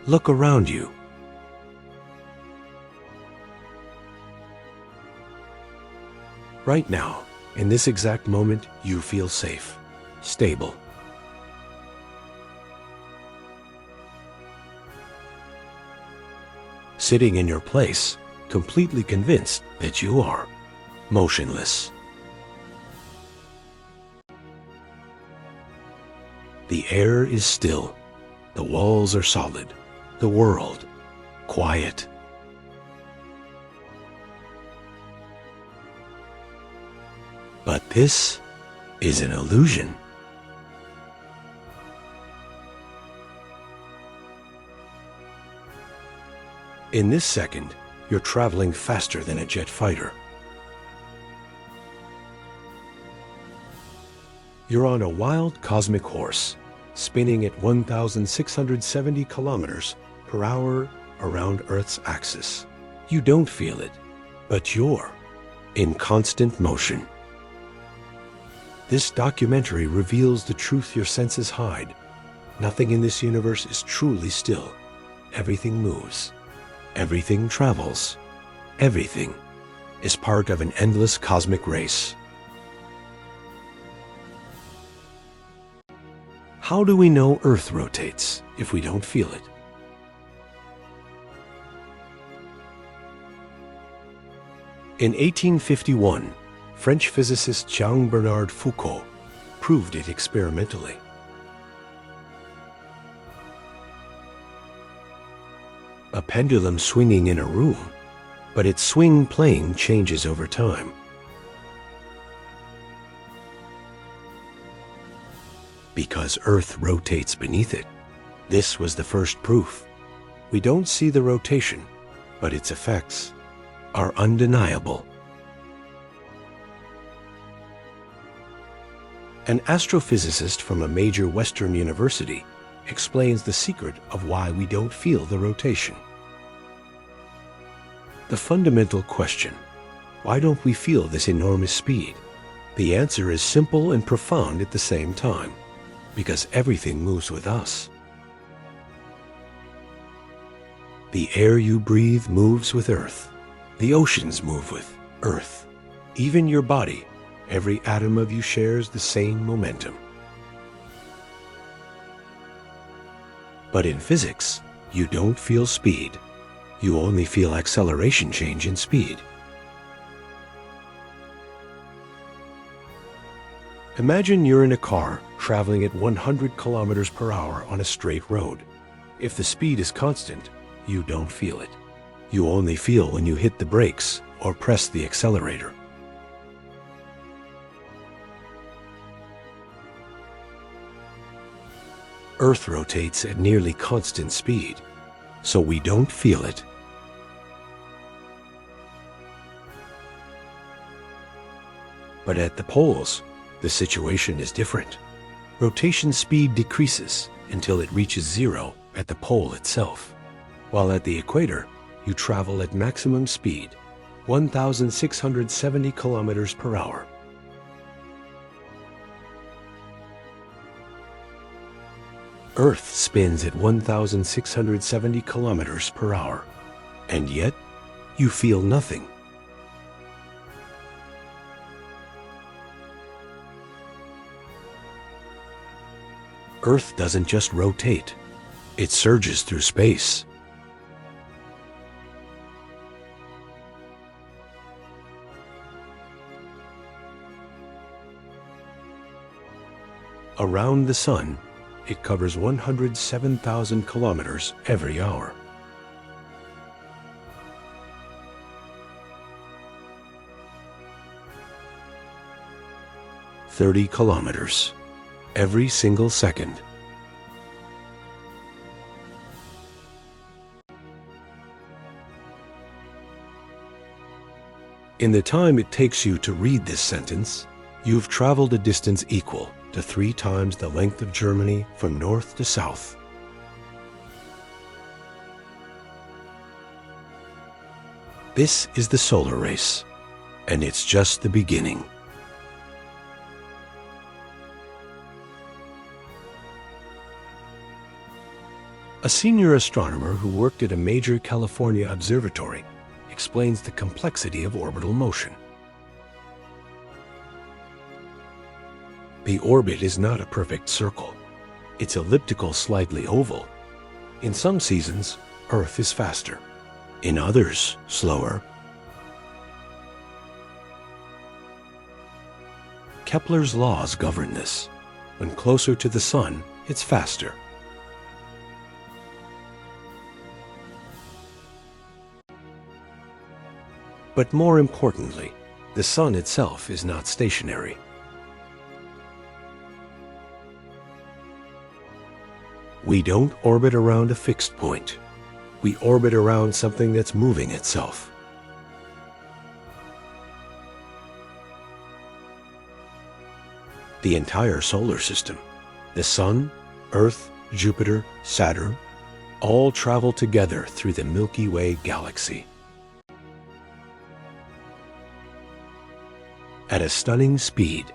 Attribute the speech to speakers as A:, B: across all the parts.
A: Look around you. Right now, in this exact moment, you feel safe, stable. Sitting in your place, completely convinced that you are motionless. The air is still, the walls are solid, the world quiet. But this is an illusion. In this second, you're traveling faster than a jet fighter. You're on a wild cosmic horse, spinning at 1,670 kilometers per hour around Earth's axis. You don't feel it, but you're in constant motion. This documentary reveals the truth your senses hide. Nothing in this universe is truly still. Everything moves. Everything travels. Everything is part of an endless cosmic race. How do we know Earth rotates if we don't feel it? In 1851, French physicist Jean-Bernard Foucault proved it experimentally. A pendulum swinging in a room, but its swing plane changes over time. Because Earth rotates beneath it. This was the first proof. We don't see the rotation, but its effects are undeniable. An astrophysicist from a major Western university explains the secret of why we don't feel the rotation. The fundamental question, why don't we feel this enormous speed? The answer is simple and profound at the same time. Because everything moves with us. The air you breathe moves with Earth. The oceans move with Earth. Even your body, every atom of you shares the same momentum. But in physics, you don't feel speed. You only feel acceleration change in speed. Imagine you're in a car traveling at 100 kilometers per hour on a straight road. If the speed is constant, you don't feel it. You only feel when you hit the brakes or press the accelerator. Earth rotates at nearly constant speed, so we don't feel it. But at the poles, the situation is different. Rotation speed decreases until it reaches zero at the pole itself, while at the equator, you travel at maximum speed, 1,670 kilometers per hour. Earth spins at 1,670 kilometers per hour, and yet you feel nothing. Earth doesn't just rotate, it surges through space. Around the sun, it covers 107,000 kilometers every hour. "30 kilometers every single second." In the time it takes you to read this sentence, you've traveled a distance equal to 3 times the length of Germany from north to south. This is the solar race, and it's just the beginning. A senior astronomer who worked at a major California observatory explains the complexity of orbital motion. The orbit is not a perfect circle. It's elliptical, slightly oval. In some seasons, Earth is faster. In others, slower. Kepler's laws govern this. When closer to the Sun, it's faster. But more importantly, the Sun itself is not stationary. We don't orbit around a fixed point. We orbit around something that's moving itself. The entire solar system, the Sun, Earth, Jupiter, Saturn, all travel together through the Milky Way galaxy. At a stunning speed,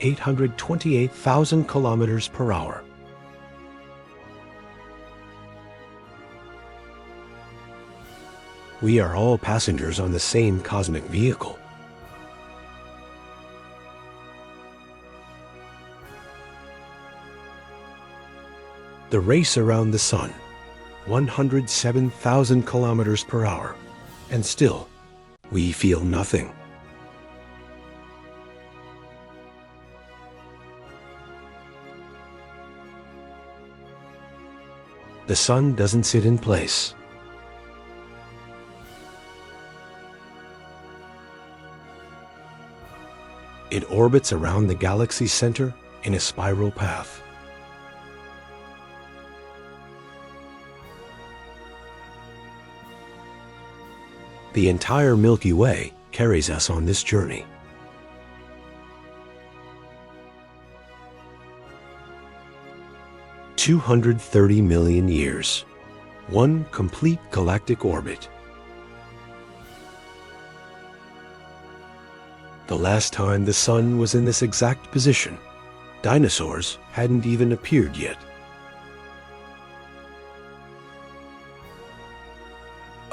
A: 828,000 kilometers per hour. We are all passengers on the same cosmic vehicle. The race around the Sun, 107,000 kilometers per hour, and still, we feel nothing. The Sun doesn't sit in place. It orbits around the galaxy's center in a spiral path. The entire Milky Way carries us on this journey. $230 million years. One complete galactic orbit. The last time the Sun was in this exact position, dinosaurs hadn't even appeared yet.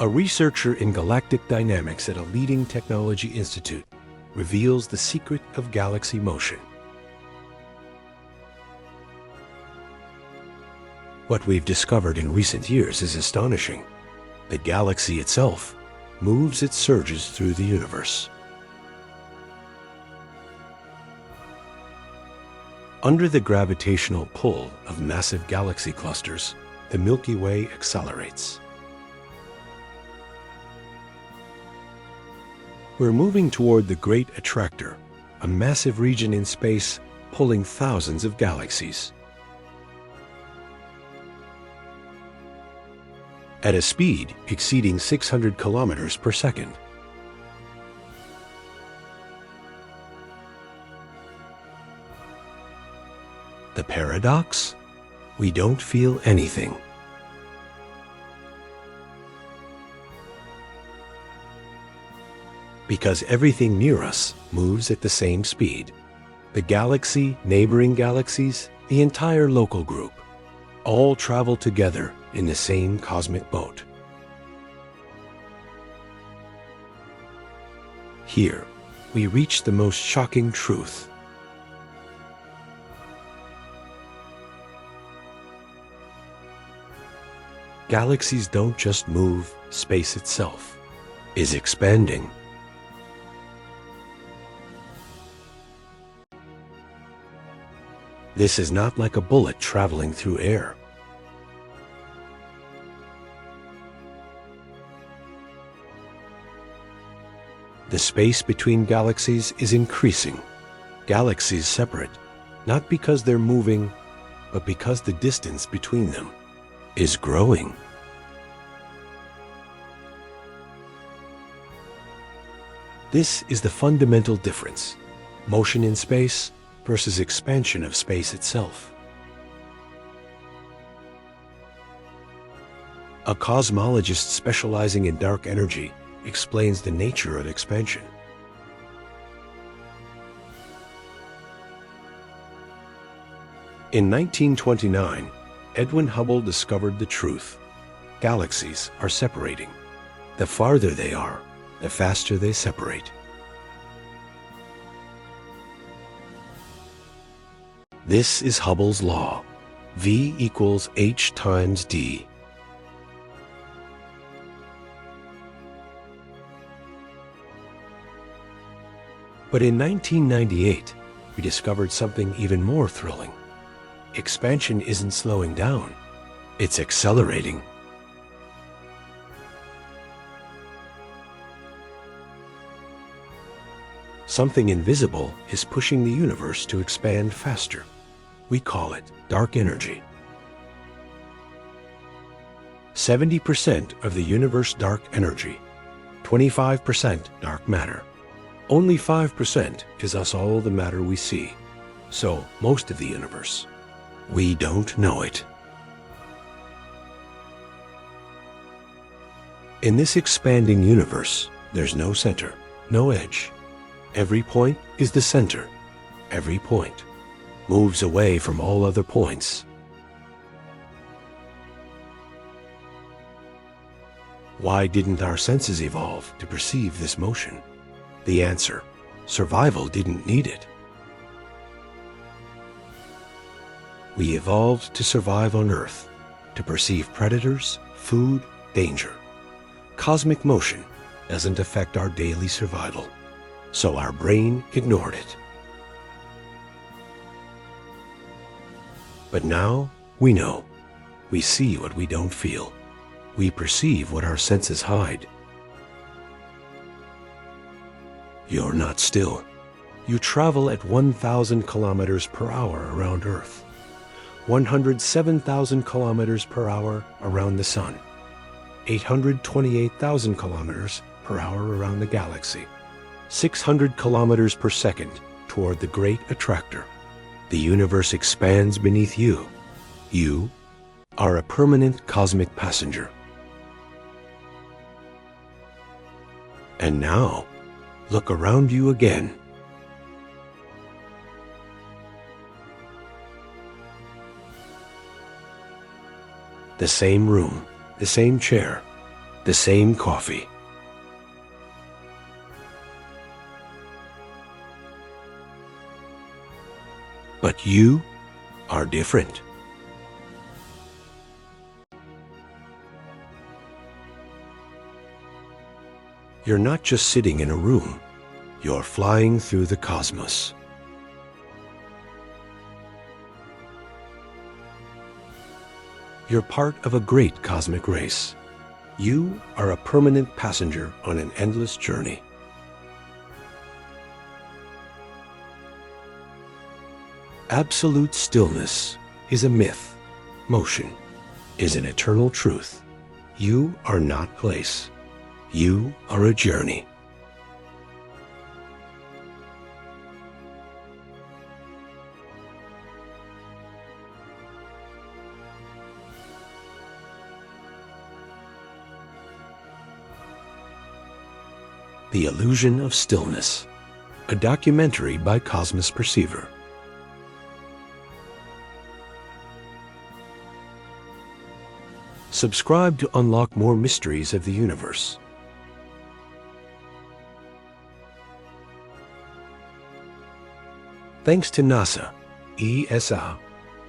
A: A researcher in galactic dynamics at a leading technology institute reveals the secret of galaxy motion. What we've discovered in recent years is astonishing. The galaxy itself moves its surges through the universe. Under the gravitational pull of massive galaxy clusters, the Milky Way accelerates. We're moving toward the Great Attractor, a massive region in space pulling thousands of galaxies. At a speed exceeding 600 kilometers per second. The paradox? We don't feel anything. Because everything near us moves at the same speed. The galaxy, neighboring galaxies, the entire local group, all travel together in the same cosmic boat. Here, we reach the most shocking truth. Galaxies don't just move, space itself is expanding. This is not like a bullet traveling through air. The space between galaxies is increasing. Galaxies separate, not because they're moving, but because the distance between them is growing. This is the fundamental difference: motion in space versus expansion of space itself. A cosmologist specializing in dark energy explains the nature of expansion. In 1929, Edwin Hubble discovered the truth. Galaxies are separating. The farther they are, the faster they separate. This is Hubble's law. V equals h times d. But in 1998, we discovered something even more thrilling. Expansion isn't slowing down, it's accelerating. Something invisible is pushing the universe to expand faster. We call it dark energy. 70% of the universe dark energy, 25% dark matter. Only 5% is us all the matter we see. So most of the universe, we don't know it. In this expanding universe, there's no center, no edge. Every point is the center. Every point moves away from all other points. Why didn't our senses evolve to perceive this motion? The answer: survival didn't need it. We evolved to survive on Earth, to perceive predators, food, danger. Cosmic motion doesn't affect our daily survival, so our brain ignored it. But now we know. We see what we don't feel. We perceive what our senses hide. You're not still. You travel at 1,000 kilometers per hour around Earth, 107,000 kilometers per hour around the Sun, 828,000 kilometers per hour around the galaxy, 600 kilometers per second toward the Great Attractor. The universe expands beneath you. You are a permanent cosmic passenger. And now, look around you again. The same room, the same chair, the same coffee. But you are different. You're not just sitting in a room. You're flying through the cosmos. You're part of a great cosmic race. You are a permanent passenger on an endless journey. Absolute stillness is a myth. Motion is an eternal truth. You are not place. You are a journey. The Illusion of Stillness, a documentary by Cosmos Perceiver. Subscribe to unlock more mysteries of the universe. Thanks to NASA, ESA,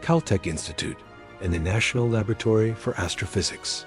A: Caltech Institute, and the National Laboratory for Astrophysics.